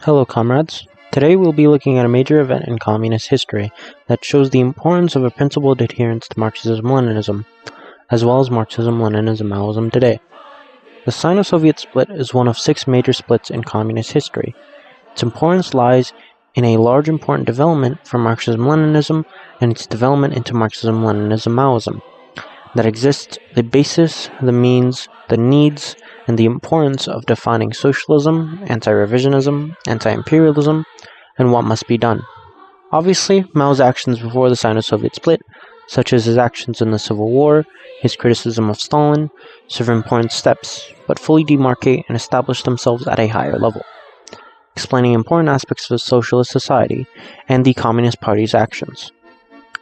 Hello comrades. Today we'll be looking at a major event in communist history that shows the importance of a principled adherence to Marxism-Leninism, as well as Marxism-Leninism Maoism today. The Sino-Soviet split is one of 6 major splits in communist history. Its importance lies in a large important development for Marxism-Leninism and its development into Marxism-Leninism Maoism. That exists the basis, the means, the needs, and the importance of defining socialism, anti-revisionism, anti-imperialism, and what must be done. Obviously, Mao's actions before the Sino-Soviet split, such as his actions in the Civil War, his criticism of Stalin, serve important steps, but fully demarcate and establish themselves at a higher level, explaining important aspects of a socialist society and the Communist Party's actions,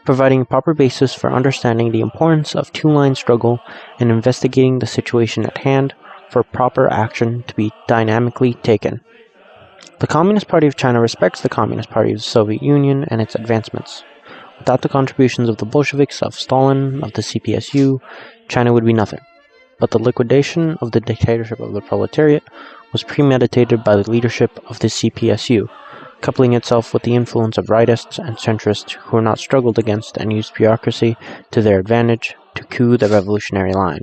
providing a proper basis for understanding the importance of two-line struggle and investigating the situation at hand for proper action to be dynamically taken. The Communist Party of China respects the Communist Party of the Soviet Union and its advancements. Without the contributions of the Bolsheviks, of Stalin, of the CPSU, China would be nothing. But the liquidation of the dictatorship of the proletariat was premeditated by the leadership of the CPSU, coupling itself with the influence of rightists and centrists who were not struggled against and used bureaucracy to their advantage to coup the revolutionary line.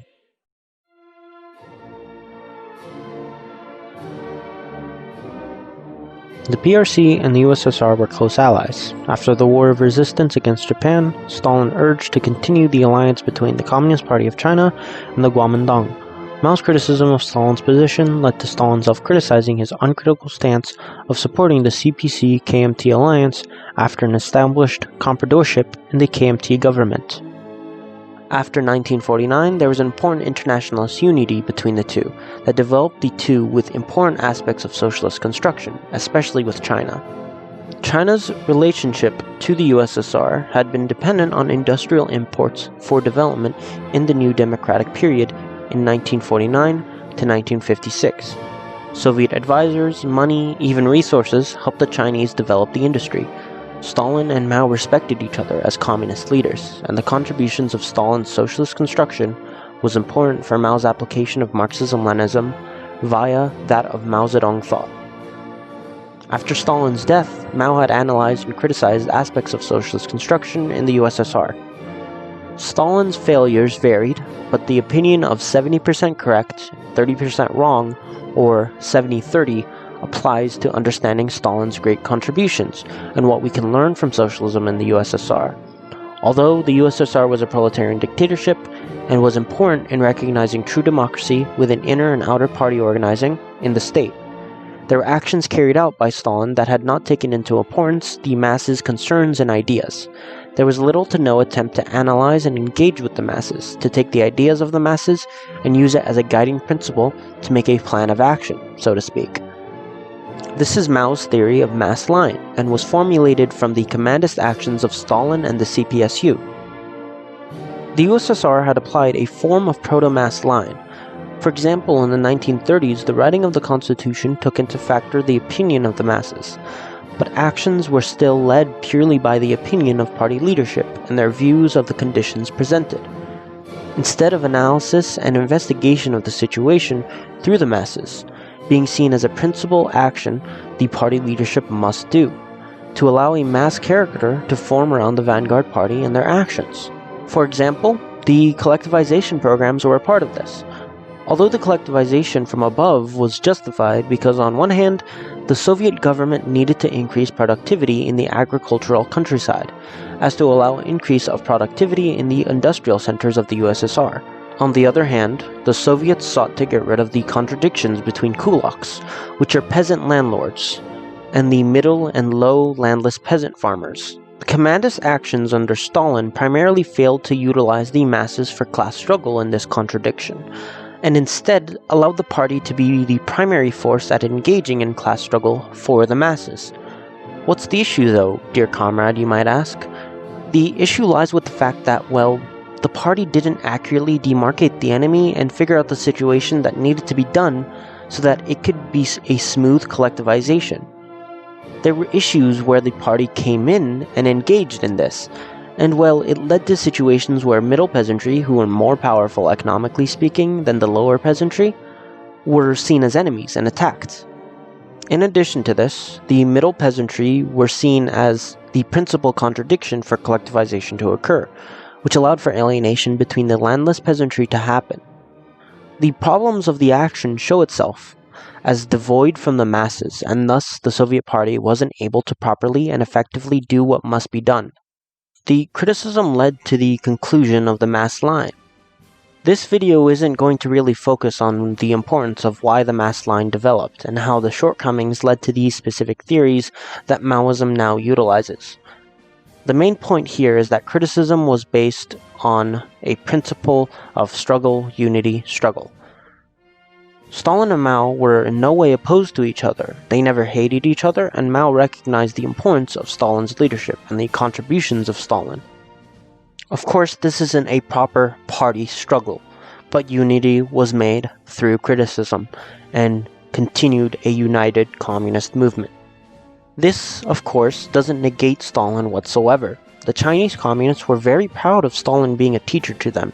The PRC and the USSR were close allies. After the War of Resistance against Japan, Stalin urged to continue the alliance between the Communist Party of China and the Kuomintang. Mao's criticism of Stalin's position led to Stalin self-criticizing his uncritical stance of supporting the CPC-KMT alliance after an established compradorship in the KMT government. After 1949, there was an important internationalist unity between the two that developed the two with important aspects of socialist construction, especially with China. China's relationship to the USSR had been dependent on industrial imports for development in the new democratic period in 1949 to 1956. Soviet advisors, money, even resources helped the Chinese develop the industry. Stalin and Mao respected each other as communist leaders, and the contributions of Stalin's socialist construction was important for Mao's application of Marxism-Leninism via that of Mao Zedong thought. After Stalin's death, Mao had analyzed and criticized aspects of socialist construction in the USSR. Stalin's failures varied, but the opinion of 70% correct, 30% wrong, or 70-30 applies to understanding Stalin's great contributions and what we can learn from socialism in the USSR. Although the USSR was a proletarian dictatorship and was important in recognizing true democracy within inner and outer party organizing in the state, there were actions carried out by Stalin that had not taken into importance the masses' concerns and ideas. There was little to no attempt to analyze and engage with the masses, to take the ideas of the masses and use it as a guiding principle to make a plan of action, so to speak. This is Mao's theory of mass line, and was formulated from the commandist actions of Stalin and the CPSU. The USSR had applied a form of proto-mass line. For example, in the 1930s, the writing of the Constitution took into factor the opinion of the masses, but actions were still led purely by the opinion of party leadership and their views of the conditions presented, instead of analysis and investigation of the situation through the masses, being seen as a principal action the party leadership must do, to allow a mass character to form around the vanguard party and their actions. For example, the collectivization programs were a part of this. Although the collectivization from above was justified because on one hand, the Soviet government needed to increase productivity in the agricultural countryside, as to allow increase of productivity in the industrial centers of the USSR. On the other hand, the Soviets sought to get rid of the contradictions between kulaks, which are peasant landlords, and the middle and low landless peasant farmers. The commandist actions under Stalin primarily failed to utilize the masses for class struggle in this contradiction, and instead allowed the party to be the primary force at engaging in class struggle for the masses. What's the issue though, dear comrade, you might ask? The issue lies with the fact that, well, the party didn't accurately demarcate the enemy and figure out the situation that needed to be done so that it could be a smooth collectivization. There were issues where the party came in and engaged in this, and well, it led to situations where middle peasantry, who were more powerful economically speaking than the lower peasantry, were seen as enemies and attacked. In addition to this, the middle peasantry were seen as the principal contradiction for collectivization to occur, which allowed for alienation between the landless peasantry to happen. The problems of the action show itself as devoid from the masses, and thus the Soviet Party wasn't able to properly and effectively do what must be done. The criticism led to the conclusion of the mass line. This video isn't going to really focus on the importance of why the mass line developed and how the shortcomings led to these specific theories that Maoism now utilizes. The main point here is that criticism was based on a principle of struggle, unity, struggle. Stalin and Mao were in no way opposed to each other. They never hated each other, and Mao recognized the importance of Stalin's leadership and the contributions of Stalin. Of course, this isn't a proper party struggle, but unity was made through criticism and continued a united communist movement. This, of course, doesn't negate Stalin whatsoever. The Chinese communists were very proud of Stalin being a teacher to them.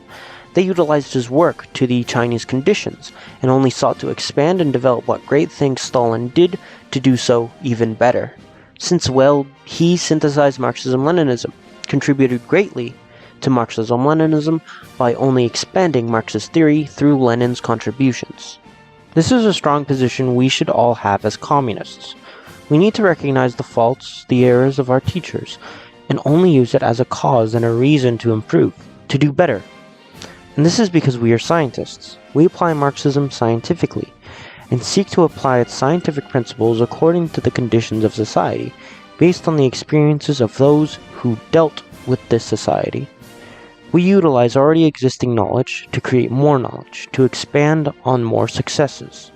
They utilized his work to the Chinese conditions, and only sought to expand and develop what great things Stalin did to do so even better. Since, well, he synthesized Marxism-Leninism, contributed greatly to Marxism-Leninism by only expanding Marxist theory through Lenin's contributions. This is a strong position we should all have as communists. We need to recognize the faults, the errors of our teachers, and only use it as a cause and a reason to improve, to do better. And this is because we are scientists. We apply Marxism scientifically, and seek to apply its scientific principles according to the conditions of society, based on the experiences of those who dealt with this society. We utilize already existing knowledge to create more knowledge, to expand on more successes.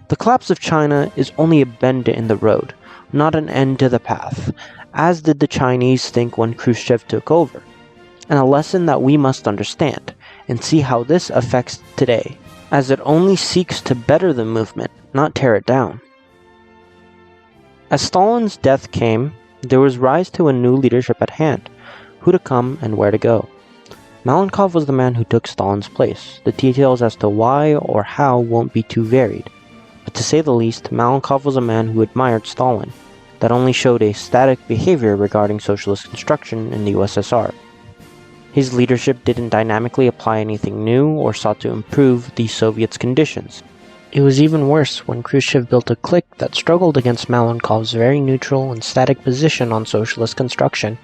The collapse of China is only a bend in the road, not an end to the path, as did the Chinese think when Khrushchev took over, and a lesson that we must understand, and see how this affects today, as it only seeks to better the movement, not tear it down. As Stalin's death came, there was rise to a new leadership at hand, who to come and where to go. Malenkov was the man who took Stalin's place. The details as to why or how won't be too varied, but to say the least, Malenkov was a man who admired Stalin, that only showed a static behavior regarding socialist construction in the USSR. His leadership didn't dynamically apply anything new or sought to improve the Soviets' conditions. It was even worse when Khrushchev built a clique that struggled against Malenkov's very neutral and static position on socialist construction.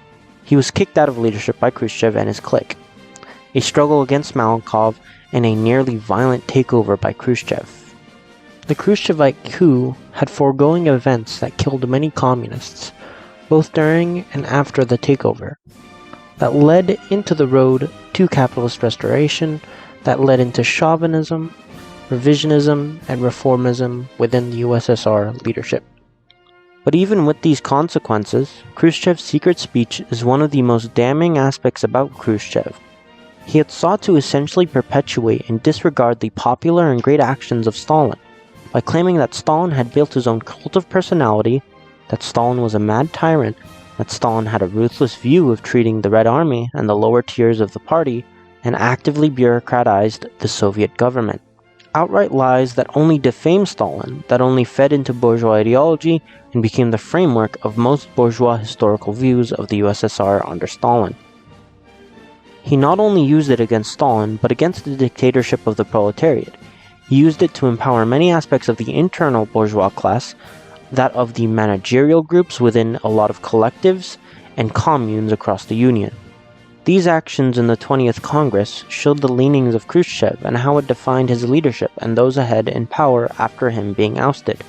He was kicked out of leadership by Khrushchev and his clique. A struggle against Malenkov and a nearly violent takeover by Khrushchev. The Khrushchevite coup had foregoing events that killed many communists, both during and after the takeover, that led into the road to capitalist restoration, that led into chauvinism, revisionism, and reformism within the USSR leadership. But even with these consequences, Khrushchev's secret speech is one of the most damning aspects about Khrushchev. He had sought to essentially perpetuate and disregard the popular and great actions of Stalin, by claiming that Stalin had built his own cult of personality, that Stalin was a mad tyrant, that Stalin had a ruthless view of treating the Red Army and the lower tiers of the party, and actively bureaucratized the Soviet government. Outright lies that only defamed Stalin, that only fed into bourgeois ideology and became the framework of most bourgeois historical views of the USSR under Stalin. He not only used it against Stalin, but against the dictatorship of the proletariat. He used it to empower many aspects of the internal bourgeois class, that of the managerial groups within a lot of collectives and communes across the Union. These actions in the 20th Congress showed the leanings of Khrushchev and how it defined his leadership and those ahead in power after him being ousted.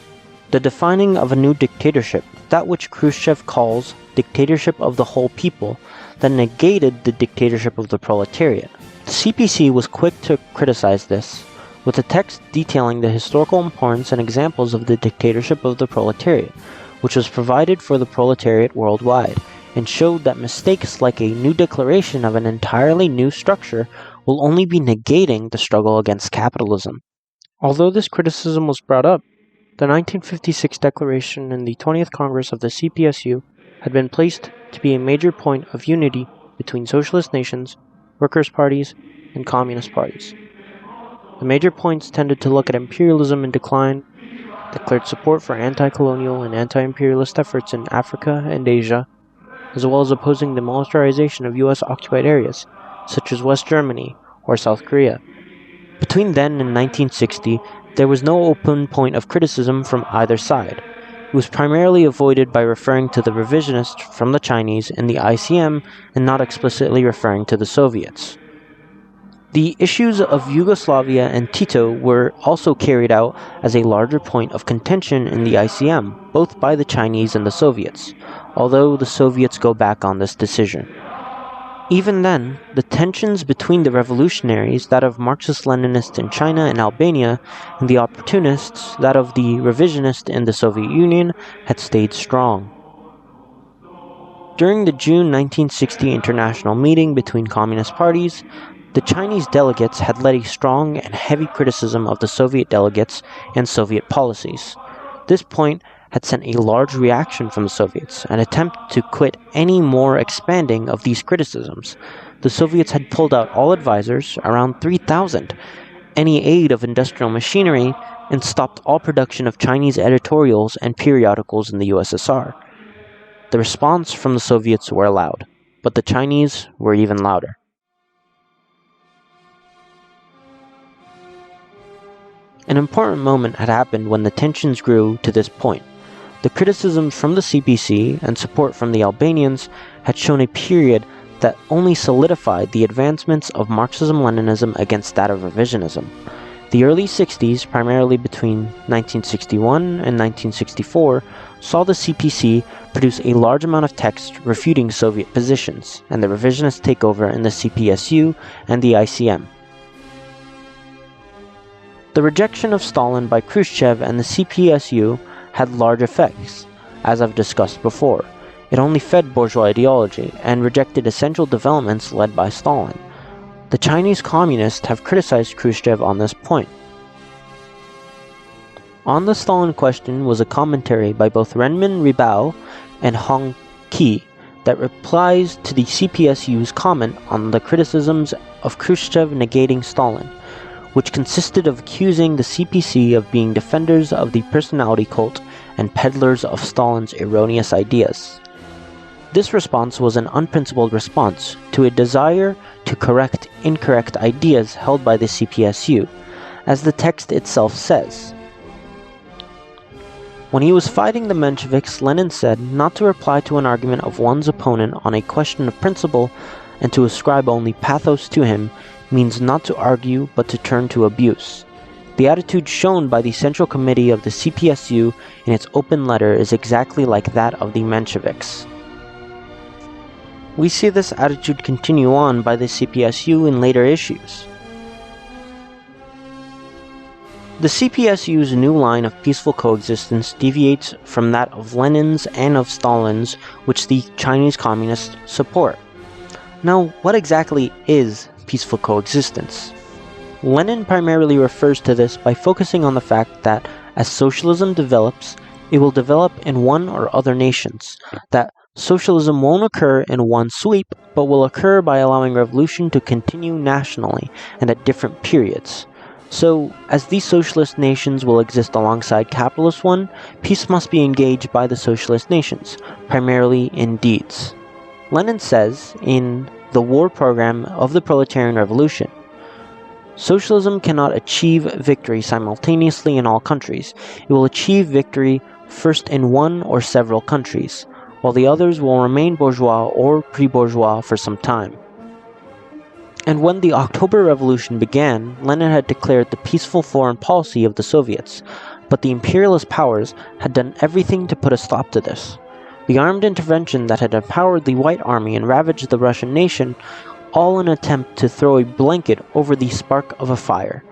The defining of a new dictatorship, that which Khrushchev calls dictatorship of the whole people, that negated the dictatorship of the proletariat. The CPC was quick to criticize this, with a text detailing the historical importance and examples of the dictatorship of the proletariat, which was provided for the proletariat worldwide, and showed that mistakes like a new declaration of an entirely new structure will only be negating the struggle against capitalism. Although this criticism was brought up, the 1956 declaration in the 20th Congress of the CPSU had been placed to be a major point of unity between socialist nations, workers' parties, and communist parties. The major points tended to look at imperialism in decline, declared support for anti-colonial and anti-imperialist efforts in Africa and Asia, as well as opposing the militarization of U.S. occupied areas, such as West Germany or South Korea. Between then and 1960, there was no open point of criticism from either side. It was primarily avoided by referring to the revisionists from the Chinese in the ICM and not explicitly referring to the Soviets. The issues of Yugoslavia and Tito were also carried out as a larger point of contention in the ICM, both by the Chinese and the Soviets, although the Soviets go back on this decision. Even then, the tensions between the revolutionaries, that of Marxist-Leninists in China and Albania, and the opportunists, that of the revisionists in the Soviet Union, had stayed strong. During the June 1960 international meeting between communist parties, the Chinese delegates had led a strong and heavy criticism of the Soviet delegates and Soviet policies. This point had sent a large reaction from the Soviets, an attempt to quit any more expanding of these criticisms. The Soviets had pulled out all advisors, around 3,000, any aid of industrial machinery, and stopped all production of Chinese editorials and periodicals in the USSR. The response from the Soviets were loud, but the Chinese were even louder. An important moment had happened when the tensions grew to this point. The criticisms from the CPC and support from the Albanians had shown a period that only solidified the advancements of Marxism-Leninism against that of revisionism. The early 60s, primarily between 1961 and 1964, saw the CPC produce a large amount of text refuting Soviet positions, and the revisionist takeover in the CPSU and the ICM. The rejection of Stalin by Khrushchev and the CPSU had large effects, as I've discussed before. It only fed bourgeois ideology and rejected essential developments led by Stalin. The Chinese communists have criticized Khrushchev on this point. On the Stalin question was a commentary by both Renmin Ribao and Hong Qi that replies to the CPSU's comment on the criticisms of Khrushchev negating Stalin, which consisted of accusing the CPC of being defenders of the personality cult and peddlers of Stalin's erroneous ideas. This response was an unprincipled response to a desire to correct incorrect ideas held by the CPSU, as the text itself says. When he was fighting the Mensheviks, Lenin said not to reply to an argument of one's opponent on a question of principle and to ascribe only pathos to him means not to argue but to turn to abuse. The attitude shown by the Central Committee of the CPSU in its open letter is exactly like that of the Mensheviks. We see this attitude continue on by the CPSU in later issues. The CPSU's new line of peaceful coexistence deviates from that of Lenin's and of Stalin's, which the Chinese communists support. Now, what exactly is peaceful coexistence? Lenin primarily refers to this by focusing on the fact that as socialism develops, it will develop in one or other nations, that socialism won't occur in one sweep, but will occur by allowing revolution to continue nationally and at different periods. So, as these socialist nations will exist alongside capitalist one, peace must be engaged by the socialist nations, primarily in deeds. Lenin says in the war program of the Proletarian Revolution, socialism cannot achieve victory simultaneously in all countries. It will achieve victory first in one or several countries, while the others will remain bourgeois or pre-bourgeois for some time. And when the October Revolution began, Lenin had declared the peaceful foreign policy of the Soviets, but the imperialist powers had done everything to put a stop to this. The armed intervention that had empowered the White Army and ravaged the Russian nation, all in an attempt to throw a blanket over the spark of a fire.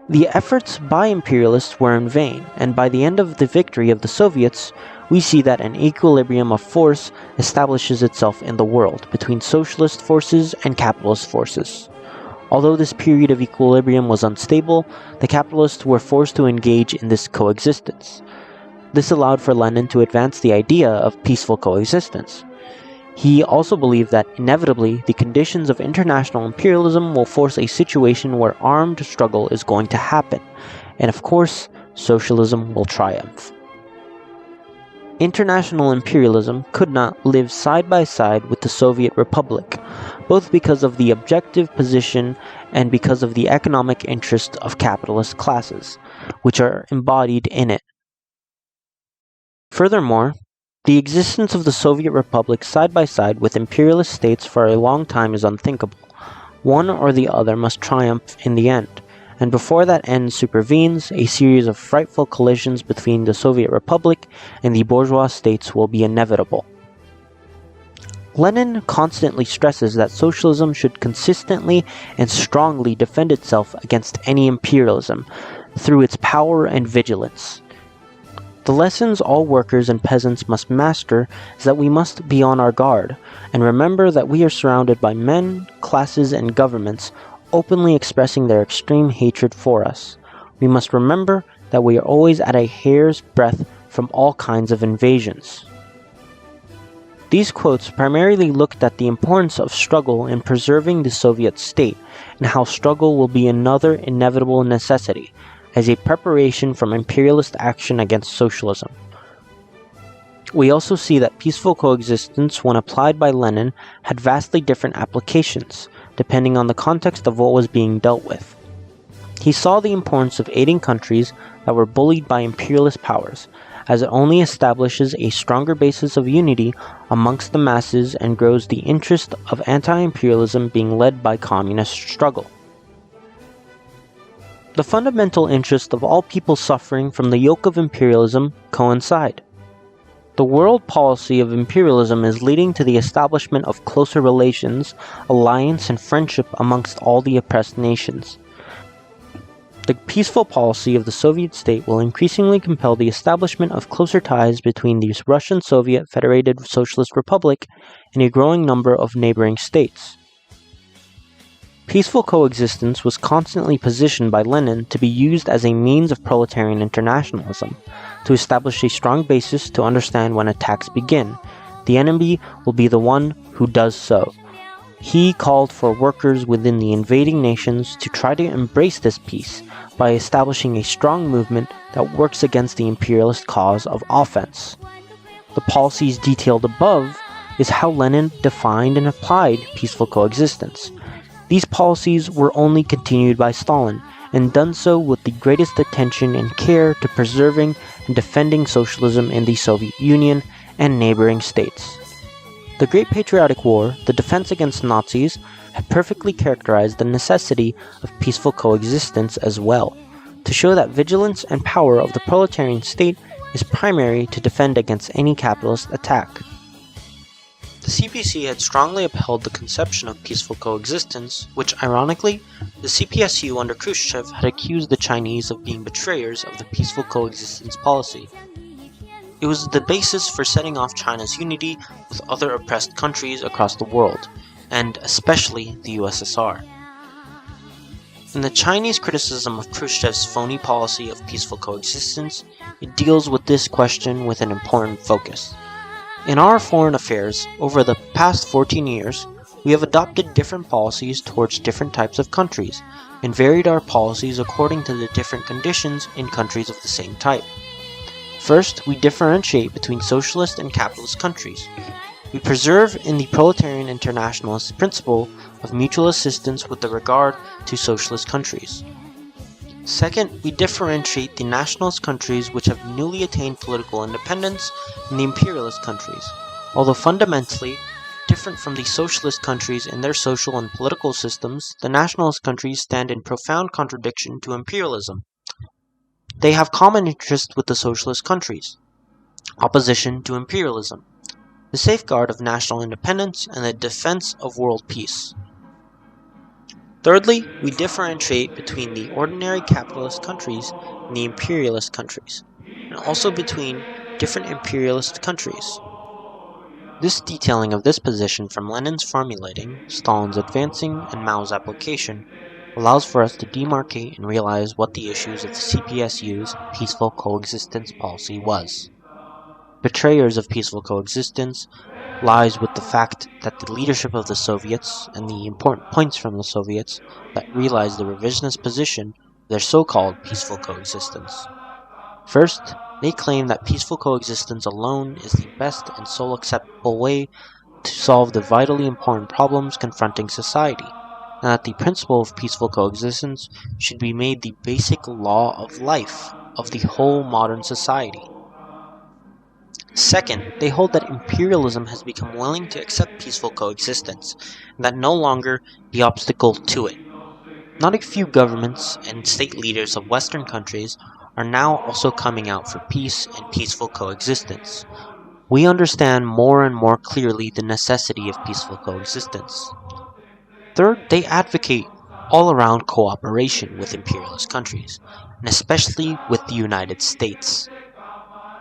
The efforts by imperialists were in vain, and by the end of the victory of the Soviets, we see that an equilibrium of force establishes itself in the world between socialist forces and capitalist forces. Although this period of equilibrium was unstable, the capitalists were forced to engage in this coexistence. This allowed for Lenin to advance the idea of peaceful coexistence. He also believed that inevitably the conditions of international imperialism will force a situation where armed struggle is going to happen, and of course, socialism will triumph. International imperialism could not live side by side with the Soviet Republic, both because of the objective position and because of the economic interests of capitalist classes, which are embodied in it. Furthermore, the existence of the Soviet Republic side by side with imperialist states for a long time is unthinkable. One or the other must triumph in the end, and before that end supervenes, a series of frightful collisions between the Soviet Republic and the bourgeois states will be inevitable. Lenin constantly stresses that socialism should consistently and strongly defend itself against any imperialism through its power and vigilance. The lessons all workers and peasants must master is that we must be on our guard, and remember that we are surrounded by men, classes, and governments openly expressing their extreme hatred for us. We must remember that we are always at a hair's breadth from all kinds of invasions. These quotes primarily looked at the importance of struggle in preserving the Soviet state, and how struggle will be another inevitable necessity, as a preparation from imperialist action against socialism. We also see that peaceful coexistence, when applied by Lenin, had vastly different applications, depending on the context of what was being dealt with. He saw the importance of aiding countries that were bullied by imperialist powers, as it only establishes a stronger basis of unity amongst the masses and grows the interest of anti-imperialism being led by communist struggle. The fundamental interests of all people suffering from the yoke of imperialism coincide. The world policy of imperialism is leading to the establishment of closer relations, alliance, and friendship amongst all the oppressed nations. The peaceful policy of the Soviet state will increasingly compel the establishment of closer ties between the Russian Soviet Federated Socialist Republic and a growing number of neighboring states. Peaceful coexistence was constantly positioned by Lenin to be used as a means of proletarian internationalism, to establish a strong basis to understand when attacks begin. The enemy will be the one who does so. He called for workers within the invading nations to try to embrace this peace by establishing a strong movement that works against the imperialist cause of offense. The policies detailed above is how Lenin defined and applied peaceful coexistence. These policies were only continued by Stalin, and done so with the greatest attention and care to preserving and defending socialism in the Soviet Union and neighboring states. The Great Patriotic War, the defense against Nazis, had perfectly characterized the necessity of peaceful coexistence as well, to show that vigilance and power of the proletarian state is primary to defend against any capitalist attack. The CPC had strongly upheld the conception of peaceful coexistence, which, ironically, the CPSU under Khrushchev had accused the Chinese of being betrayers of the peaceful coexistence policy. It was the basis for setting off China's unity with other oppressed countries across the world, and especially the USSR. In the Chinese criticism of Khrushchev's phony policy of peaceful coexistence, it deals with this question with an important focus. In our foreign affairs, over the past 14 years, we have adopted different policies towards different types of countries, and varied our policies according to the different conditions in countries of the same type. First, we differentiate between socialist and capitalist countries. We preserve in the proletarian internationalist principle of mutual assistance with regard to socialist countries. Second, we differentiate the nationalist countries which have newly attained political independence and the imperialist countries. Although fundamentally different from the socialist countries in their social and political systems, the nationalist countries stand in profound contradiction to imperialism. They have common interests with the socialist countries: opposition to imperialism, the safeguard of national independence, and the defense of world peace. Thirdly, we differentiate between the ordinary capitalist countries and the imperialist countries, and also between different imperialist countries. This detailing of this position from Lenin's formulating, Stalin's advancing, and Mao's application allows for us to demarcate and realize what the issues of the CPSU's peaceful coexistence policy was. Betrayers of peaceful coexistence lies with the fact that the leadership of the Soviets and the important points from the Soviets that realized the revisionist position of their so-called peaceful coexistence. First, they claim that peaceful coexistence alone is the best and sole acceptable way to solve the vitally important problems confronting society, and that the principle of peaceful coexistence should be made the basic law of life of the whole modern society. Second, they hold that imperialism has become willing to accept peaceful coexistence, and that no longer the obstacle to it. Not a few governments and state leaders of Western countries are now also coming out for peace and peaceful coexistence. We understand more and more clearly the necessity of peaceful coexistence. Third, they advocate all-around cooperation with imperialist countries, and especially with the United States.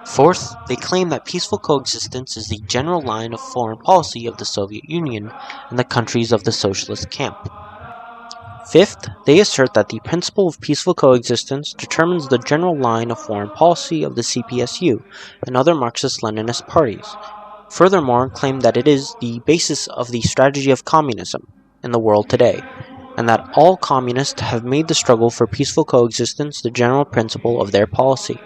Fourth, they claim that peaceful coexistence is the general line of foreign policy of the Soviet Union and the countries of the socialist camp. Fifth, they assert that the principle of peaceful coexistence determines the general line of foreign policy of the CPSU and other Marxist-Leninist parties. Furthermore, claim that it is the basis of the strategy of communism in the world today, and that all communists have made the struggle for peaceful coexistence the general principle of their policy.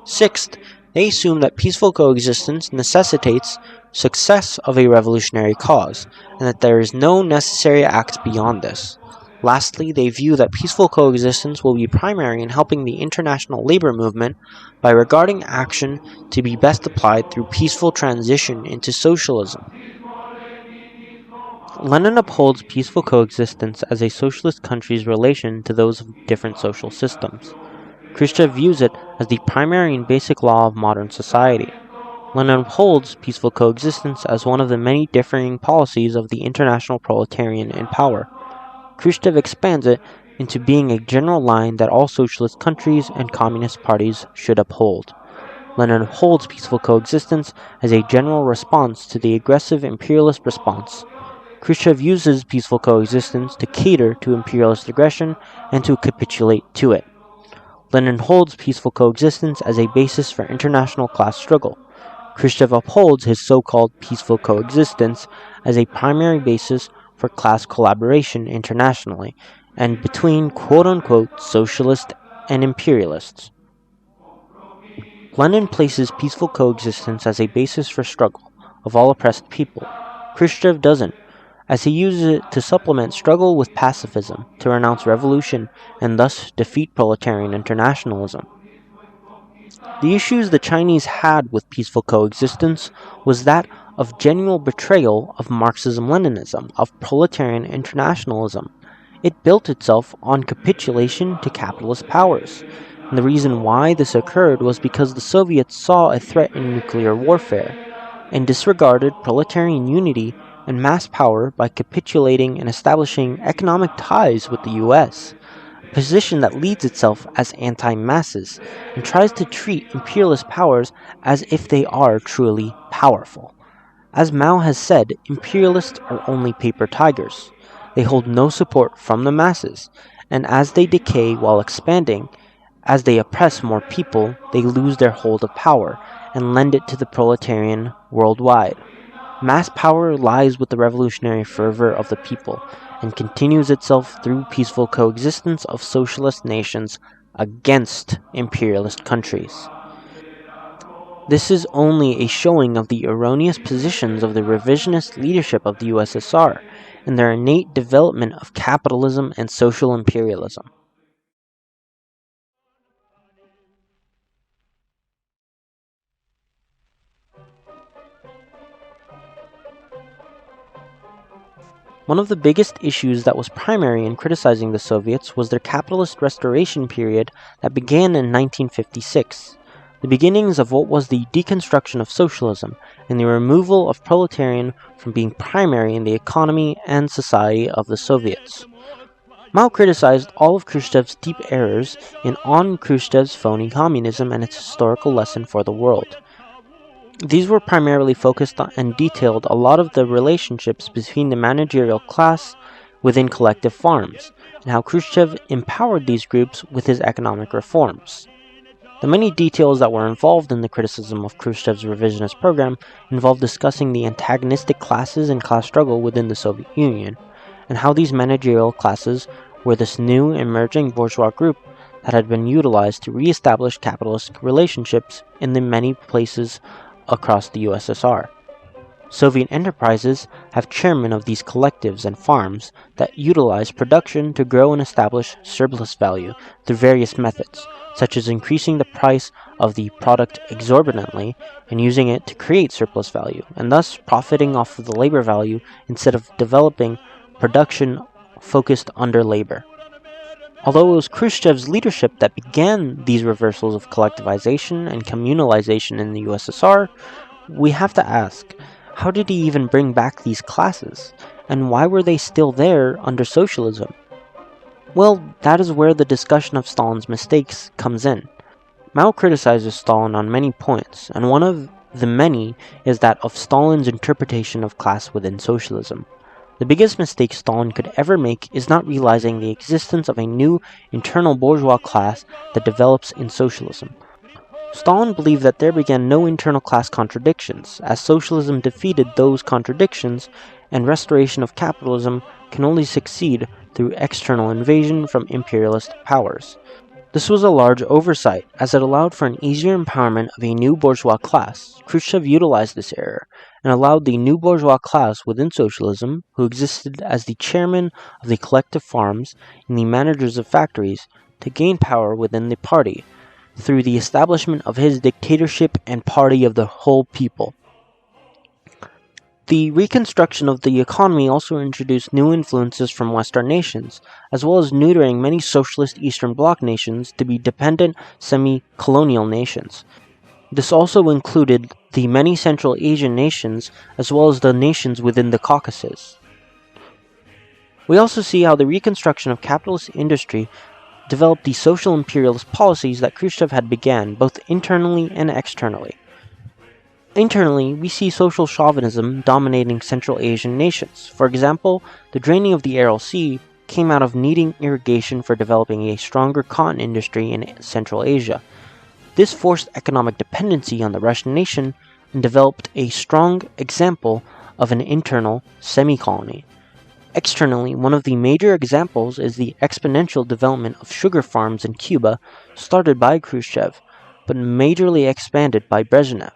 Sixth, they assume that peaceful coexistence necessitates success of a revolutionary cause, and that there is no necessary act beyond this. Lastly, they view that peaceful coexistence will be primary in helping the international labor movement by regarding action to be best applied through peaceful transition into socialism. Lenin upholds peaceful coexistence as a socialist country's relation to those of different social systems. Khrushchev views it as the primary and basic law of modern society. Lenin upholds peaceful coexistence as one of the many differing policies of the international proletarian in power. Khrushchev expands it into being a general line that all socialist countries and communist parties should uphold. Lenin upholds peaceful coexistence as a general response to the aggressive imperialist response. Khrushchev uses peaceful coexistence to cater to imperialist aggression and to capitulate to it. Lenin holds peaceful coexistence as a basis for international class struggle. Khrushchev upholds his so-called peaceful coexistence as a primary basis for class collaboration internationally and between quote-unquote socialists and imperialists. Lenin places peaceful coexistence as a basis for struggle of all oppressed people. Khrushchev doesn't, as he uses it to supplement struggle with pacifism, to renounce revolution, and thus defeat proletarian internationalism. The issues the Chinese had with peaceful coexistence was that of genuine betrayal of Marxism-Leninism, of proletarian internationalism. It built itself on capitulation to capitalist powers, and the reason why this occurred was because the Soviets saw a threat in nuclear warfare, and disregarded proletarian unity and mass power by capitulating and establishing economic ties with the US, a position that leads itself as anti-masses and tries to treat imperialist powers as if they are truly powerful. As Mao has said, imperialists are only paper tigers. They hold no support from the masses, and as they decay while expanding, as they oppress more people, they lose their hold of power and lend it to the proletarian worldwide. Mass power lies with the revolutionary fervor of the people and continues itself through peaceful coexistence of socialist nations against imperialist countries. This is only a showing of the erroneous positions of the revisionist leadership of the USSR and their innate development of capitalism and social imperialism. One of the biggest issues that was primary in criticizing the Soviets was their capitalist restoration period that began in 1956, the beginnings of what was the deconstruction of socialism and the removal of proletarian from being primary in the economy and society of the Soviets. Mao criticized all of Khrushchev's deep errors in On Khrushchev's Phony Communism and its historical lesson for the world. These were primarily focused on and detailed a lot of the relationships between the managerial class within collective farms, and how Khrushchev empowered these groups with his economic reforms. The many details that were involved in the criticism of Khrushchev's revisionist program involved discussing the antagonistic classes and class struggle within the Soviet Union, and how these managerial classes were this new emerging bourgeois group that had been utilized to re-establish capitalist relationships in the many places across the USSR. Soviet enterprises have chairmen of these collectives and farms that utilize production to grow and establish surplus value through various methods, such as increasing the price of the product exorbitantly and using it to create surplus value, and thus profiting off of the labor value instead of developing production focused under labor. Although it was Khrushchev's leadership that began these reversals of collectivization and communalization in the USSR, we have to ask, how did he even bring back these classes? And why were they still there under socialism? Well, that is where the discussion of Stalin's mistakes comes in. Mao criticizes Stalin on many points, and one of the many is that of Stalin's interpretation of class within socialism. The biggest mistake Stalin could ever make is not realizing the existence of a new internal bourgeois class that develops in socialism. Stalin believed that there began no internal class contradictions, as socialism defeated those contradictions, and restoration of capitalism can only succeed through external invasion from imperialist powers. This was a large oversight, as it allowed for an easier empowerment of a new bourgeois class. Khrushchev utilized this error, and allowed the new bourgeois class within socialism, who existed as the chairman of the collective farms and the managers of factories, to gain power within the party, through the establishment of his dictatorship and party of the whole people. The reconstruction of the economy also introduced new influences from Western nations, as well as neutering many socialist Eastern Bloc nations to be dependent semi-colonial nations. This also included the many Central Asian nations, as well as the nations within the Caucasus. We also see how the reconstruction of capitalist industry developed the social imperialist policies that Khrushchev had began, both internally and externally. Internally, we see social chauvinism dominating Central Asian nations. For example, the draining of the Aral Sea came out of needing irrigation for developing a stronger cotton industry in Central Asia. This forced economic dependency on the Russian nation and developed a strong example of an internal semi-colony. Externally, one of the major examples is the exponential development of sugar farms in Cuba, started by Khrushchev, but majorly expanded by Brezhnev.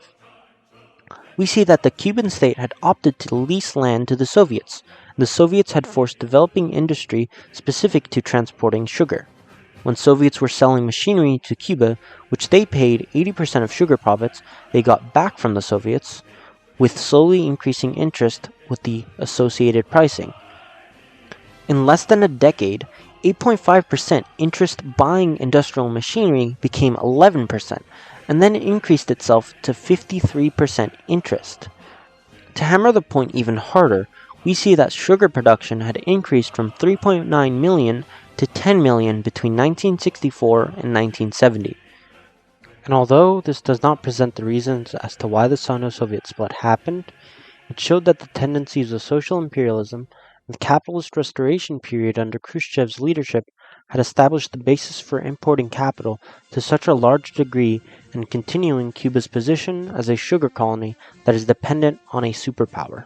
We see that the Cuban state had opted to lease land to the Soviets. The Soviets had forced developing industry specific to transporting sugar. When Soviets were selling machinery to Cuba, which they paid 80% of sugar profits they got back from the Soviets, with slowly increasing interest with the associated pricing. In less than a decade, 8.5% interest buying industrial machinery became 11%, and then increased itself to 53% interest. To hammer the point even harder, we see that sugar production had increased from 3.9 million to 10 million between 1964 and 1970. And although this does not present the reasons as to why the Sino-Soviet Split happened, it showed that the tendencies of social imperialism and the capitalist restoration period under Khrushchev's leadership had established the basis for importing capital to such a large degree and continuing Cuba's position as a sugar colony that is dependent on a superpower.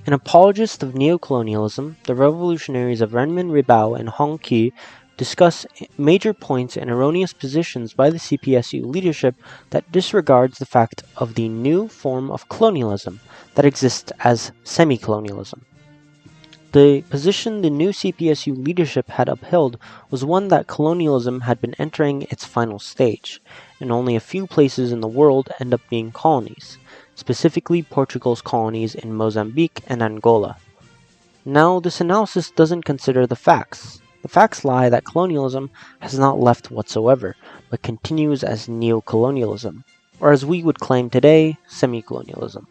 An apologist of neocolonialism, the revolutionaries of Renmin Ribao and Hong Qi discuss major points and erroneous positions by the CPSU leadership that disregards the fact of the new form of colonialism that exists as semi-colonialism. The position the new CPSU leadership had upheld was one that colonialism had been entering its final stage, and only a few places in the world end up being colonies, specifically Portugal's colonies in Mozambique and Angola. Now, this analysis doesn't consider the facts. The facts lie that colonialism has not left whatsoever, but continues as neocolonialism, or as we would claim today, semi-colonialism.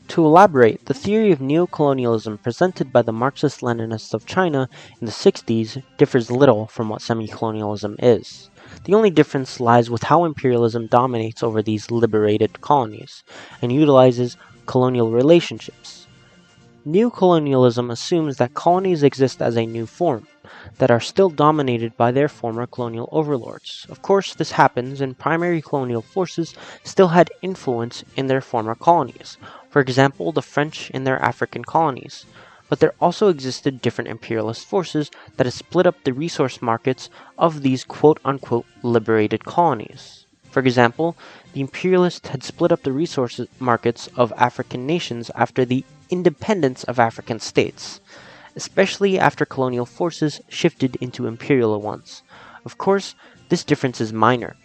To elaborate, the theory of neocolonialism presented by the Marxist-Leninists of China in the 60s differs little from what semi-colonialism is. The only difference lies with how imperialism dominates over these liberated colonies, and utilizes colonial relationships. Neocolonialism assumes that colonies exist as a new form, that are still dominated by their former colonial overlords. Of course, this happens, and primary colonial forces still had influence in their former colonies. For example, the French in their African colonies. but there also existed different imperialist forces that had split up the resource markets of these quote-unquote liberated colonies. For example, the imperialists had split up the resource markets of African nations after the independence of African states, especially after colonial forces shifted into imperial ones. Of course, this difference is minor.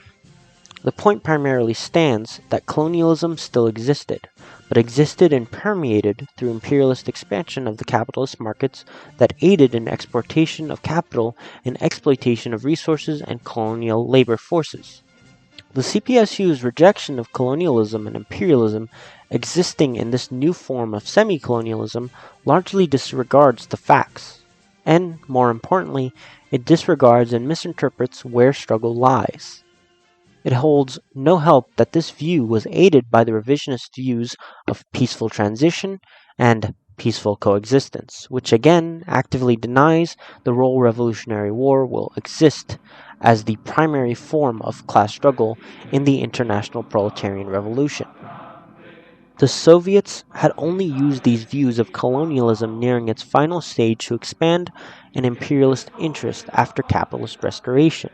The point primarily stands that colonialism still existed, but existed and permeated through imperialist expansion of the capitalist markets that aided in exportation of capital and exploitation of resources and colonial labor forces. The CPSU's rejection of colonialism and imperialism existing in this new form of semi-colonialism largely disregards the facts, and, more importantly, it disregards and misinterprets where struggle lies. It holds no help that this view was aided by the revisionist views of peaceful transition and peaceful coexistence, which again actively denies the role Revolutionary War will exist as the primary form of class struggle in the international proletarian revolution. The Soviets had only used these views of colonialism nearing its final stage to expand an imperialist interest after capitalist restoration.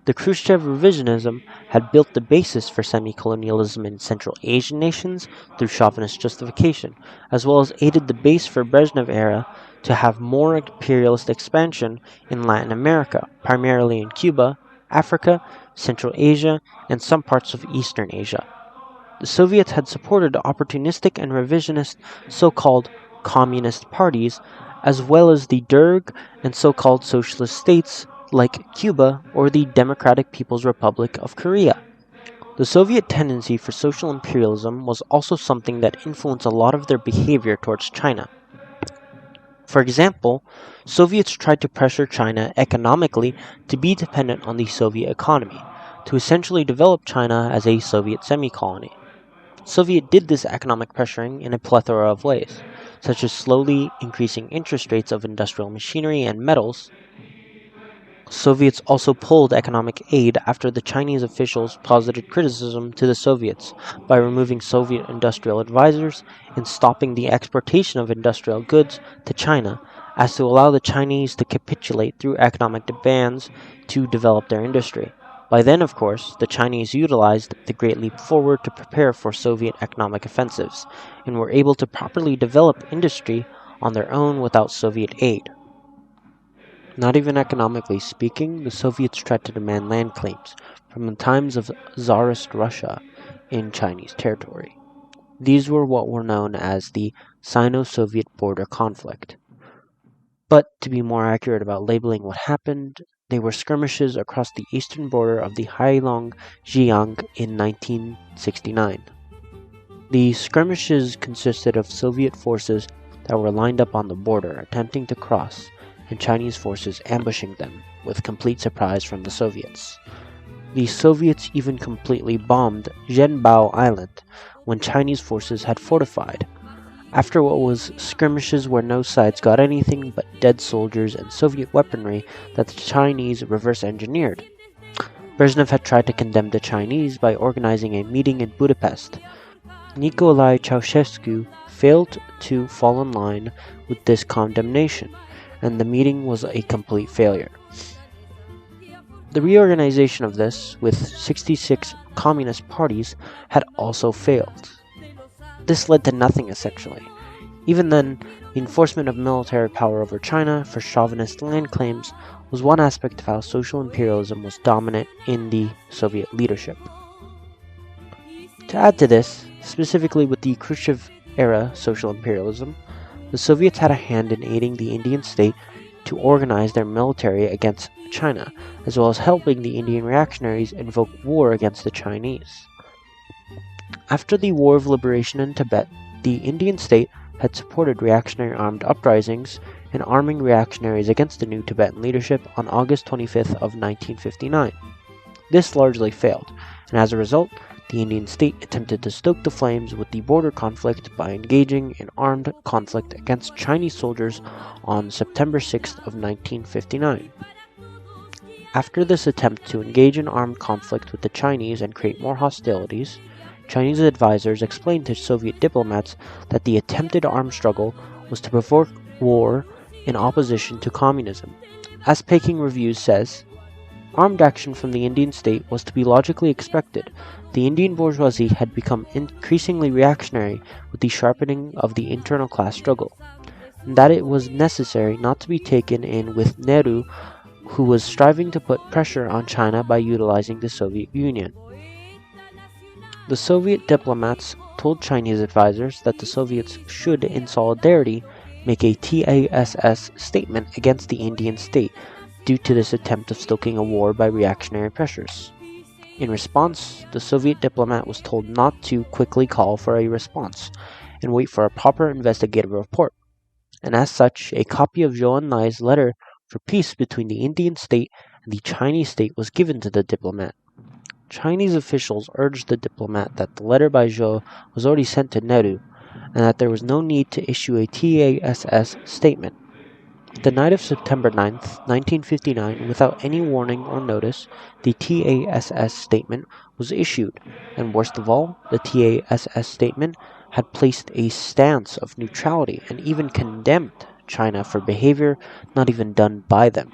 The Khrushchev revisionism had built the basis for semi-colonialism in Central Asian nations through chauvinist justification, as well as aided the base for Brezhnev era to have more imperialist expansion in Latin America, primarily in Cuba, Africa, Central Asia, and some parts of Eastern Asia. The Soviets had supported opportunistic and revisionist so-called communist parties, as well as the Derg and so-called socialist states like Cuba or the Democratic People's Republic of Korea. The Soviet tendency for social imperialism was also something that influenced a lot of their behavior towards China. For example, Soviets tried to pressure China economically to be dependent on the Soviet economy, to essentially develop China as a Soviet semi-colony. Soviet did this economic pressuring in a plethora of ways, such as slowly increasing interest rates of industrial machinery and metals. Soviets also pulled economic aid after the Chinese officials posited criticism to the Soviets by removing Soviet industrial advisors and stopping the exportation of industrial goods to China, as to allow the Chinese to capitulate through economic demands to develop their industry. By then, of course, the Chinese utilized the Great Leap Forward to prepare for Soviet economic offensives, and were able to properly develop industry on their own without Soviet aid. Not even economically speaking, the Soviets tried to demand land claims from the times of Tsarist Russia in Chinese territory. These were what were known as the Sino-Soviet border conflict. But to be more accurate about labeling what happened, they were skirmishes across the eastern border of the Heilongjiang in 1969. The skirmishes consisted of Soviet forces that were lined up on the border attempting to cross, and Chinese forces ambushing them, with complete surprise from the Soviets. The Soviets even completely bombed Zhenbao Island when Chinese forces had fortified, after what was skirmishes where no sides got anything but dead soldiers and Soviet weaponry that the Chinese reverse-engineered. Brezhnev had tried to condemn the Chinese by organizing a meeting in Budapest. Nicolae Ceausescu failed to fall in line with this condemnation, and the meeting was a complete failure. The reorganization of this, with 66 communist parties, had also failed. This led to nothing essentially. Even then, the enforcement of military power over China for chauvinist land claims was one aspect of how social imperialism was dominant in the Soviet leadership. To add to this, specifically with the Khrushchev-era social imperialism, the Soviets had a hand in aiding the Indian state to organize their military against China, as well as helping the Indian reactionaries invoke war against the Chinese. After the War of Liberation in Tibet, the Indian state had supported reactionary armed uprisings and arming reactionaries against the new Tibetan leadership on August 25th of 1959. This largely failed, and as a result, the Indian state attempted to stoke the flames with the border conflict by engaging in armed conflict against Chinese soldiers on September 6th of 1959. After this attempt to engage in armed conflict with the Chinese and create more hostilities, Chinese advisors explained to Soviet diplomats that the attempted armed struggle was to provoke war in opposition to communism. As Peking Review says, armed action from the Indian state was to be logically expected. The Indian bourgeoisie had become increasingly reactionary with the sharpening of the internal class struggle, and that it was necessary not to be taken in with Nehru, who was striving to put pressure on China by utilizing the Soviet Union. The Soviet diplomats told Chinese advisors that the Soviets should, in solidarity, make a TASS statement against the Indian state due to this attempt of stoking a war by reactionary pressures. In response, the Soviet diplomat was told not to quickly call for a response and wait for a proper investigative report, and as such, a copy of Zhou Enlai's letter for peace between the Indian state and the Chinese state was given to the diplomat. Chinese officials urged the diplomat that the letter by Zhou was already sent to Nehru, and that there was no need to issue a TASS statement. The night of September 9, 1959, without any warning or notice, the TASS statement was issued, and worst of all, the TASS statement had placed a stance of neutrality and even condemned China for behavior not even done by them,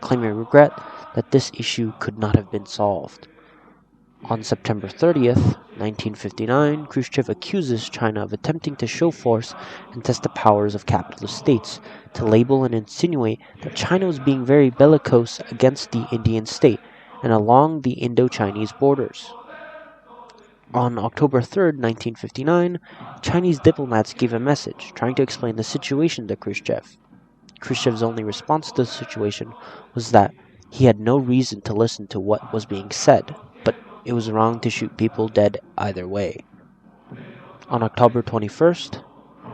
claiming regret that this issue could not have been solved. On September 30th, 1959, Khrushchev accuses China of attempting to show force and test the powers of capitalist states, to label and insinuate that China was being very bellicose against the Indian state and along the Indo-Chinese borders. On October 3rd, 1959, Chinese diplomats gave a message trying to explain the situation to Khrushchev. Khrushchev's only response to the situation was that he had no reason to listen to what was being said, but it was wrong to shoot people dead either way. On October 21st,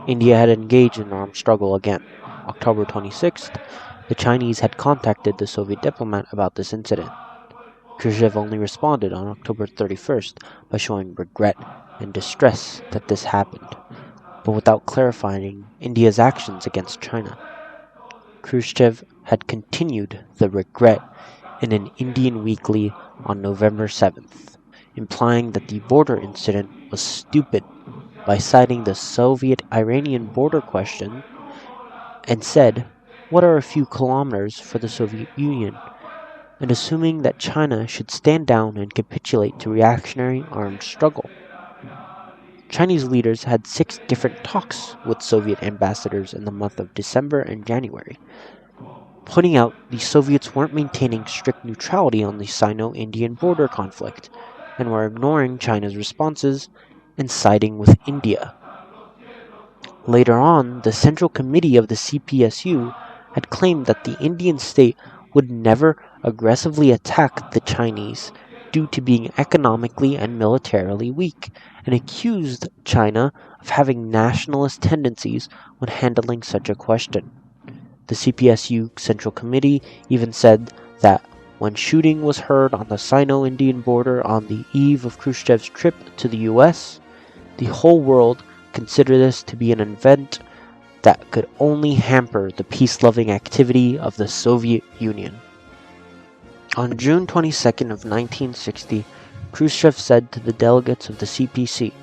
India had engaged in an armed struggle again. October 26th, the Chinese had contacted the Soviet diplomat about this incident. Khrushchev only responded on October 31st by showing regret and distress that this happened, but without clarifying India's actions against China. Khrushchev had continued the regret in an Indian weekly on November 7th, implying that the border incident was stupid by citing the Soviet-Iranian border question, and said, "What are a few kilometers for the Soviet Union?" and assuming that China should stand down and capitulate to reactionary armed struggle. Chinese leaders had 6 different talks with Soviet ambassadors in the month of December and January, pointing out the Soviets weren't maintaining strict neutrality on the Sino-Indian border conflict, and were ignoring China's responses and siding with India. Later on, the Central Committee of the CPSU had claimed that the Indian state would never aggressively attack the Chinese due to being economically and militarily weak, and accused China of having nationalist tendencies when handling such a question. The CPSU Central Committee even said that when shooting was heard on the Sino-Indian border on the eve of Khrushchev's trip to the US, the whole world considered this to be an event that could only hamper the peace-loving activity of the Soviet Union. On June 22nd of 1960, Khrushchev said to the delegates of the CPC,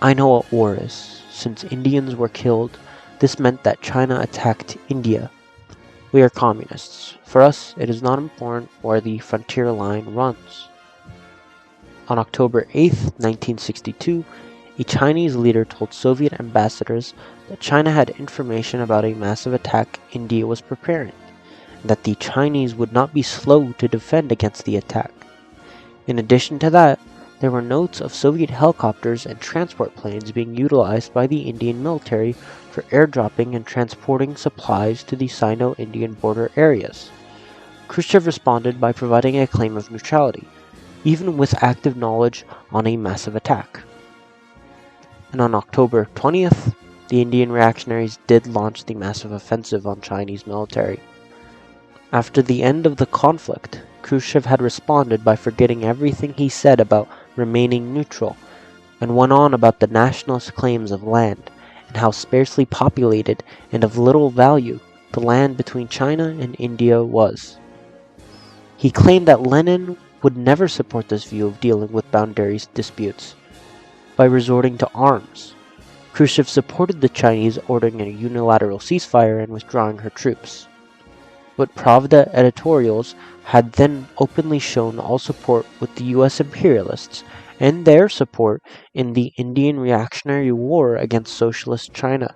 "I know what war is. Since Indians were killed, this meant that China attacked India. We are communists. For us, it is not important where the frontier line runs." On October 8th, 1962, a Chinese leader told Soviet ambassadors that China had information about a massive attack India was preparing, and that the Chinese would not be slow to defend against the attack. In addition to that, there were notes of Soviet helicopters and transport planes being utilized by the Indian military for airdropping and transporting supplies to the Sino-Indian border areas. Khrushchev responded by providing a claim of neutrality, even with active knowledge on a massive attack. And on October 20th, the Indian reactionaries did launch the massive offensive on Chinese military. After the end of the conflict, Khrushchev had responded by forgetting everything he said about remaining neutral, and went on about the nationalist claims of land, and how sparsely populated and of little value the land between China and India was. He claimed that Lenin would never support this view of dealing with boundary disputes by resorting to arms. Khrushchev supported the Chinese, ordering a unilateral ceasefire and withdrawing her troops. But Pravda editorials had then openly shown all support with the US imperialists and their support in the Indian reactionary war against socialist China,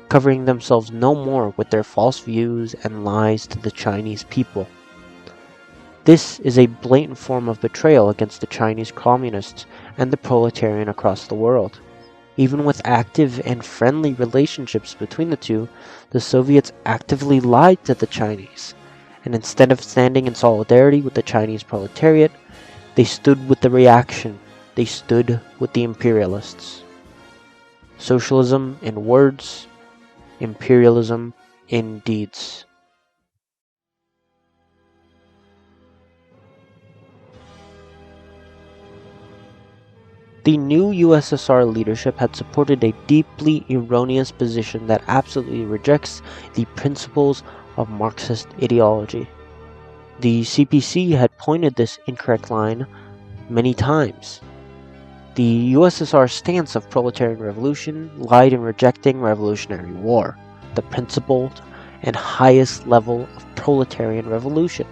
covering themselves no more with their false views and lies to the Chinese people. This is a blatant form of betrayal against the Chinese communists and the proletarian across the world. Even with active and friendly relationships between the two, the Soviets actively lied to the Chinese, and instead of standing in solidarity with the Chinese proletariat, they stood with the reaction, they stood with the imperialists. Socialism in words, imperialism in deeds. The new USSR leadership had supported a deeply erroneous position that absolutely rejects the principles of Marxist ideology. The CPC had pointed this incorrect line many times. The USSR stance of proletarian revolution lied in rejecting revolutionary war, the principled and highest level of proletarian revolution.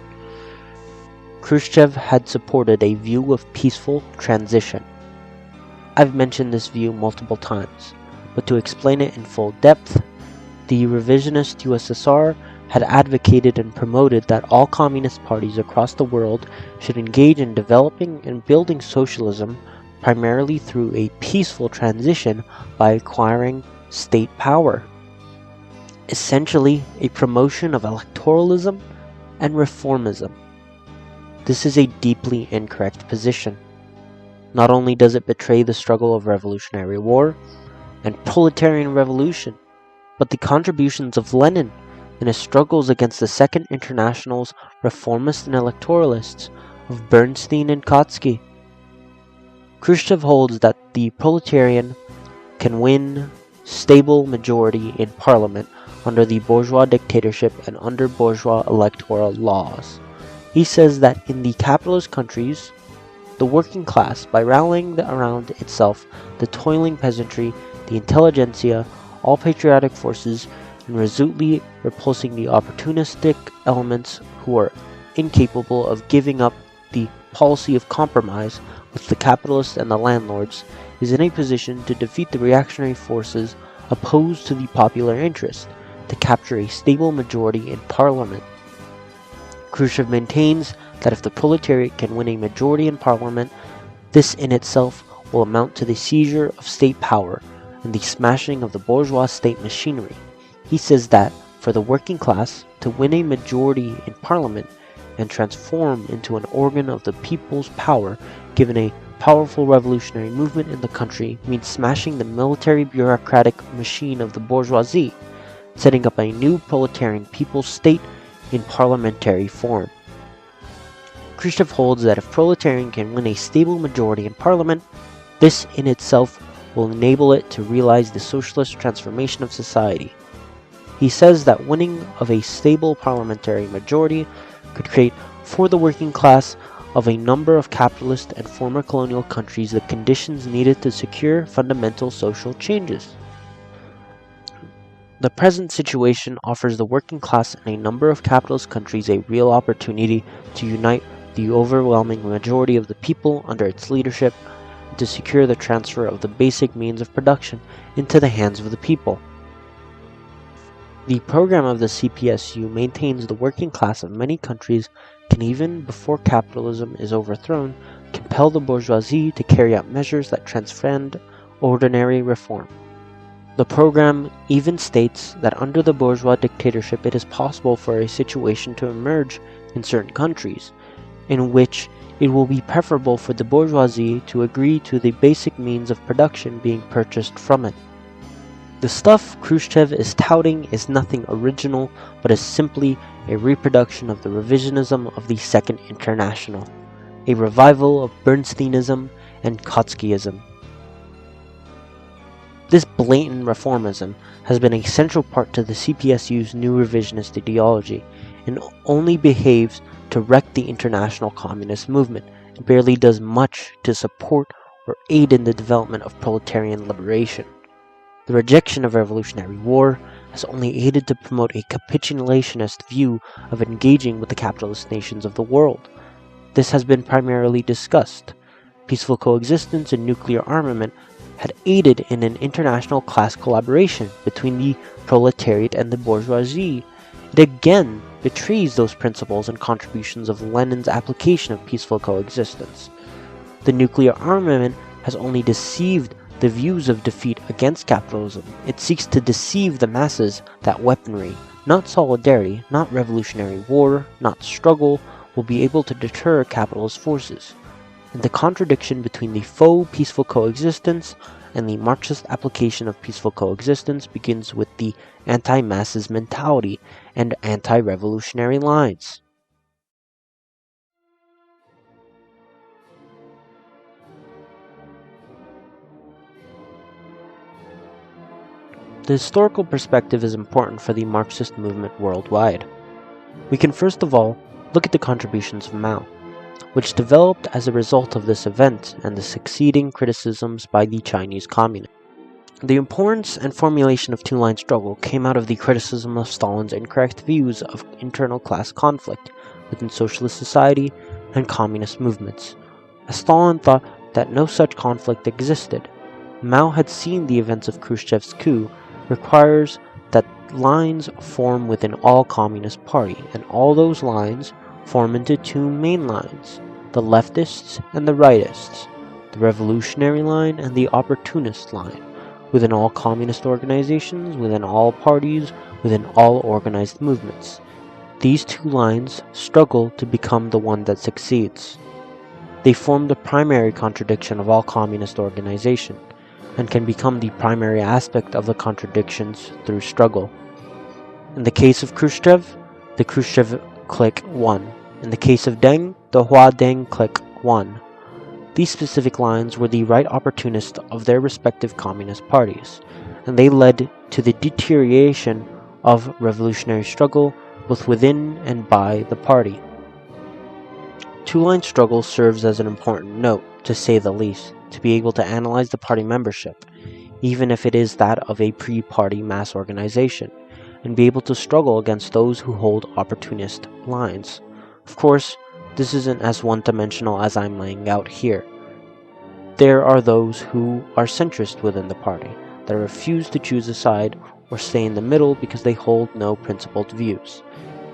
Khrushchev had supported a view of peaceful transition. I've mentioned this view multiple times, but to explain it in full depth, the revisionist USSR had advocated and promoted that all communist parties across the world should engage in developing and building socialism primarily through a peaceful transition by acquiring state power. Essentially, a promotion of electoralism and reformism. This is a deeply incorrect position. Not only does it betray the struggle of Revolutionary War and proletarian revolution, but the contributions of Lenin in his struggles against the Second International's reformists and electoralists of Bernstein and Kautsky. Khrushchev holds that the proletarian can win stable majority in parliament under the bourgeois dictatorship and under bourgeois electoral laws. He says that in the capitalist countries, the working class, by rallying around itself the toiling peasantry, the intelligentsia, all patriotic forces, and resolutely repulsing the opportunistic elements who are incapable of giving up the policy of compromise with the capitalists and the landlords, is in a position to defeat the reactionary forces opposed to the popular interest, to capture a stable majority in parliament. Khrushchev maintains that if the proletariat can win a majority in parliament, this in itself will amount to the seizure of state power and the smashing of the bourgeois state machinery. He says that for the working class to win a majority in parliament and transform into an organ of the people's power, given a powerful revolutionary movement in the country, means smashing the military bureaucratic machine of the bourgeoisie, setting up a new proletarian people's state in parliamentary form. Khrushchev holds that if proletarian can win a stable majority in parliament, this in itself will enable it to realize the socialist transformation of society. He says that winning of a stable parliamentary majority could create for the working class of a number of capitalist and former colonial countries the conditions needed to secure fundamental social changes. The present situation offers the working class in a number of capitalist countries a real opportunity to unite the overwhelming majority of the people under its leadership and to secure the transfer of the basic means of production into the hands of the people. The program of the CPSU maintains the working class of many countries can, even before capitalism is overthrown, compel the bourgeoisie to carry out measures that transcend ordinary reform. The program even states that under the bourgeois dictatorship it is possible for a situation to emerge in certain countries, in which it will be preferable for the bourgeoisie to agree to the basic means of production being purchased from it. The stuff Khrushchev is touting is nothing original, but is simply a reproduction of the revisionism of the Second International, a revival of Bernsteinism and Kautskyism. This blatant reformism has been a central part to the CPSU's new revisionist ideology, and only behaves to wreck the international communist movement, and barely does much to support or aid in the development of proletarian liberation. The rejection of revolutionary war has only aided to promote a capitulationist view of engaging with the capitalist nations of the world. This has been primarily discussed. Peaceful coexistence and nuclear armament had aided in an international class collaboration between the proletariat and the bourgeoisie. It again betrays those principles and contributions of Lenin's application of peaceful coexistence. The nuclear armament has only deceived the views of defeat against capitalism. It seeks to deceive the masses that weaponry, not solidarity, not revolutionary war, not struggle, will be able to deter capitalist forces. And the contradiction between the faux peaceful coexistence and the Marxist application of peaceful coexistence begins with the anti-masses mentality and anti-revolutionary lines. The historical perspective is important for the Marxist movement worldwide. We can first of all look at the contributions of Mao, which developed as a result of this event and the succeeding criticisms by the Chinese communists. The importance and formulation of two-line struggle came out of the criticism of Stalin's incorrect views of internal class conflict within socialist society and communist movements, as Stalin thought that no such conflict existed. Mao had seen the events of Khrushchev's coup requires that lines form within all communist party, and all those lines form into two main lines, the leftists and the rightists, the revolutionary line and the opportunist line, within all communist organizations, within all parties, within all organized movements. These two lines struggle to become the one that succeeds. They form the primary contradiction of all communist organization, and can become the primary aspect of the contradictions through struggle. In the case of Khrushchev, the Khrushchev clique won. In the case of Deng, the Hua Deng clique won. These specific lines were the right opportunists of their respective communist parties, and they led to the deterioration of revolutionary struggle both within and by the party. Two-line struggle serves as an important note, to say the least, to be able to analyze the party membership, even if it is that of a pre-party mass organization, and be able to struggle against those who hold opportunist lines. Of course, this isn't as one-dimensional as I'm laying out here. There are those who are centrist within the party, that refuse to choose a side or stay in the middle because they hold no principled views.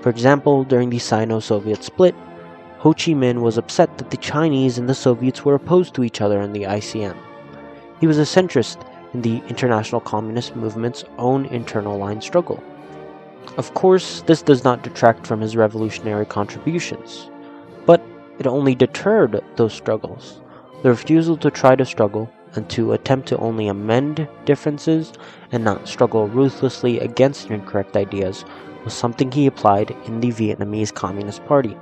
For example, during the Sino-Soviet Split, Ho Chi Minh was upset that the Chinese and the Soviets were opposed to each other in the ICM. He was a centrist in the international communist movement's own internal line struggle. Of course, this does not detract from his revolutionary contributions, but it only deterred those struggles. The refusal to try to struggle and to attempt to only amend differences and not struggle ruthlessly against incorrect ideas was something he applied in the Vietnamese Communist Party.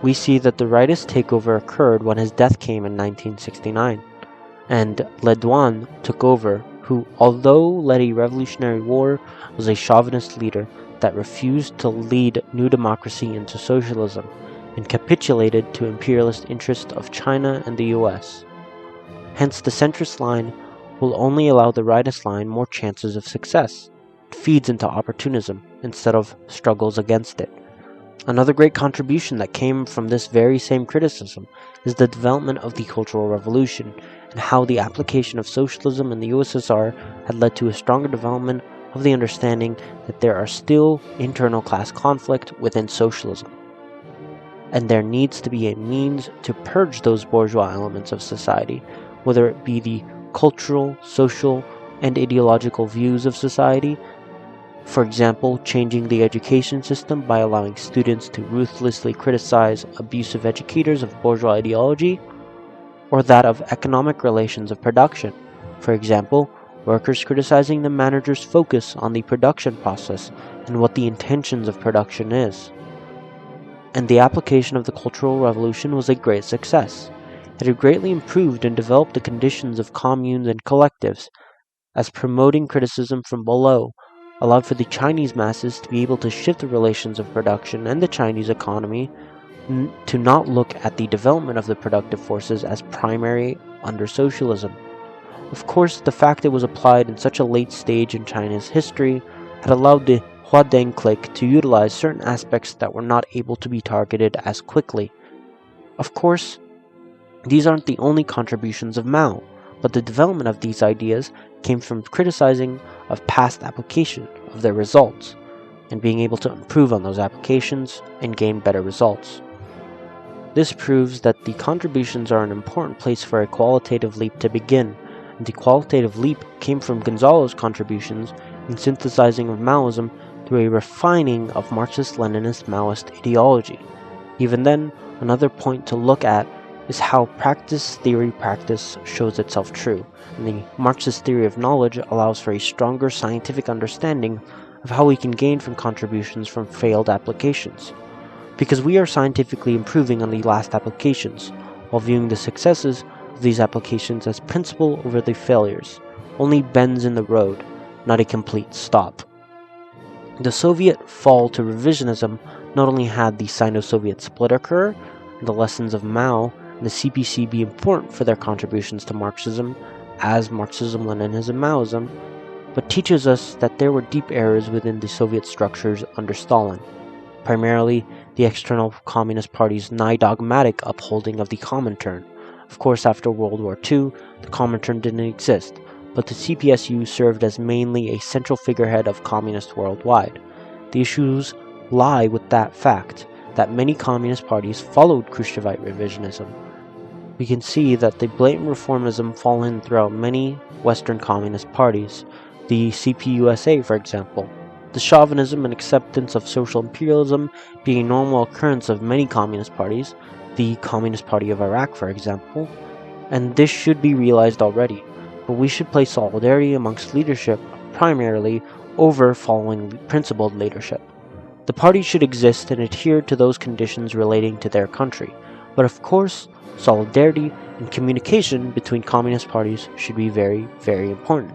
We see that the rightist takeover occurred when his death came in 1969, and Le Duan took over, who, although led a revolutionary war, was a chauvinist leader that refused to lead new democracy into socialism, and capitulated to imperialist interests of China and the US. Hence, the centrist line will only allow the rightist line more chances of success. It feeds into opportunism instead of struggles against it. Another great contribution that came from this very same criticism is the development of the Cultural Revolution, and how the application of socialism in the USSR had led to a stronger development of the understanding that there are still internal class conflict within socialism, and there needs to be a means to purge those bourgeois elements of society, whether it be the cultural, social, and ideological views of society. For example, changing the education system by allowing students to ruthlessly criticize abusive educators of bourgeois ideology, or that of economic relations of production. For example, workers criticizing the manager's focus on the production process and what the intentions of production is. And the application of the Cultural Revolution was a great success. It had greatly improved and developed the conditions of communes and collectives, as promoting criticism from below allowed for the Chinese masses to be able to shift the relations of production and the Chinese economy to not look at the development of the productive forces as primary under socialism. Of course, the fact it was applied in such a late stage in China's history had allowed the Huadeng clique to utilize certain aspects that were not able to be targeted as quickly. Of course, these aren't the only contributions of Mao, but the development of these ideas came from criticizing of past application of their results, and being able to improve on those applications and gain better results. This proves that the contributions are an important place for a qualitative leap to begin, and the qualitative leap came from Gonzalo's contributions in synthesizing of Maoism through a refining of Marxist-Leninist Maoist ideology. Even then, another point to look at is how practice shows itself true, and the Marxist theory of knowledge allows for a stronger scientific understanding of how we can gain from contributions from failed applications. Because we are scientifically improving on the last applications, while viewing the successes of these applications as principle over the failures, only bends in the road, not a complete stop. The Soviet fall to revisionism not only had the Sino-Soviet Split occur, and the lessons of Mao and the CPC be important for their contributions to Marxism, as Marxism, Leninism, Maoism, but teaches us that there were deep errors within the Soviet structures under Stalin, primarily the external Communist Party's nigh-dogmatic upholding of the Comintern. Of course, after World War II, the Comintern didn't exist, but the CPSU served as mainly a central figurehead of communists worldwide. The issues lie with that fact that many communist parties followed Khrushchevite revisionism. We can see that the blatant reformism fallen throughout many Western communist parties, the CPUSA for example, the chauvinism and acceptance of social imperialism being a normal occurrence of many communist parties, the Communist Party of Iraq for example, and this should be realized already, but we should place solidarity amongst leadership primarily over following principled leadership. The party should exist and adhere to those conditions relating to their country, but of course, solidarity and communication between communist parties should be very, very important.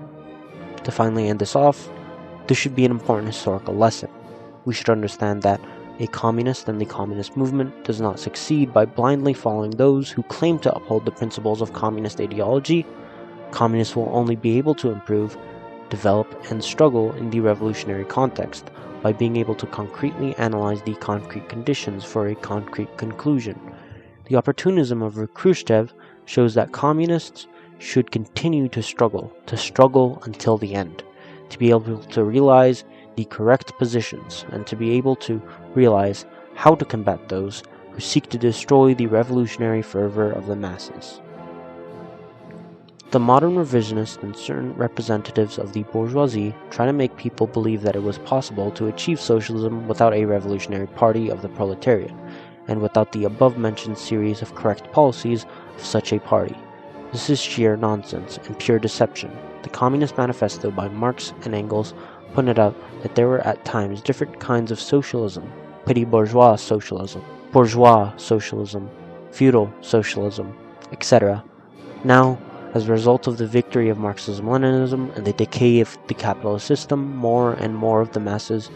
To finally end this off, this should be an important historical lesson. We should understand that a communist and the communist movement does not succeed by blindly following those who claim to uphold the principles of communist ideology. Communists will only be able to improve, develop, and struggle in the revolutionary context by being able to concretely analyze the concrete conditions for a concrete conclusion. The opportunism of Khrushchev shows that communists should continue to struggle until the end, to be able to realize the correct positions and to be able to realize how to combat those who seek to destroy the revolutionary fervor of the masses. The modern revisionists and certain representatives of the bourgeoisie try to make people believe that it was possible to achieve socialism without a revolutionary party of the proletariat, and without the above-mentioned series of correct policies of such a party. This is sheer nonsense and pure deception. The Communist Manifesto by Marx and Engels pointed out that there were at times different kinds of socialism: petit bourgeois socialism, feudal socialism, etc. Now, as a result of the victory of Marxism-Leninism and the decay of the capitalist system, more and more of the masses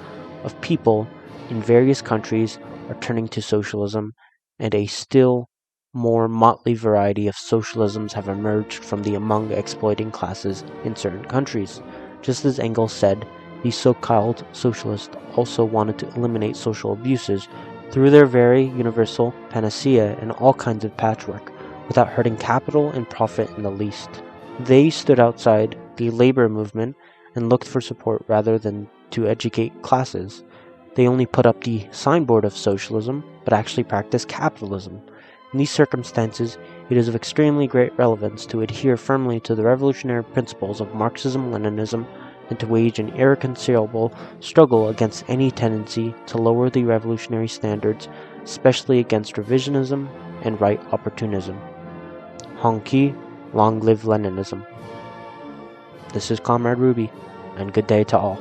of people in various countries are turning to socialism, and a still more motley variety of socialisms have emerged from the among exploiting classes in certain countries. Just as Engels said, these so-called socialists also wanted to eliminate social abuses through their very universal panacea and all kinds of patchwork, without hurting capital and profit in the least. They stood outside the labor movement and looked for support rather than to educate classes. They only put up the signboard of socialism, but actually practiced capitalism. In these circumstances, it is of extremely great relevance to adhere firmly to the revolutionary principles of Marxism-Leninism and to wage an irreconcilable struggle against any tendency to lower the revolutionary standards, especially against revisionism and right opportunism. Hong Ki, long live Leninism. This is Comrade Ruby, and good day to all.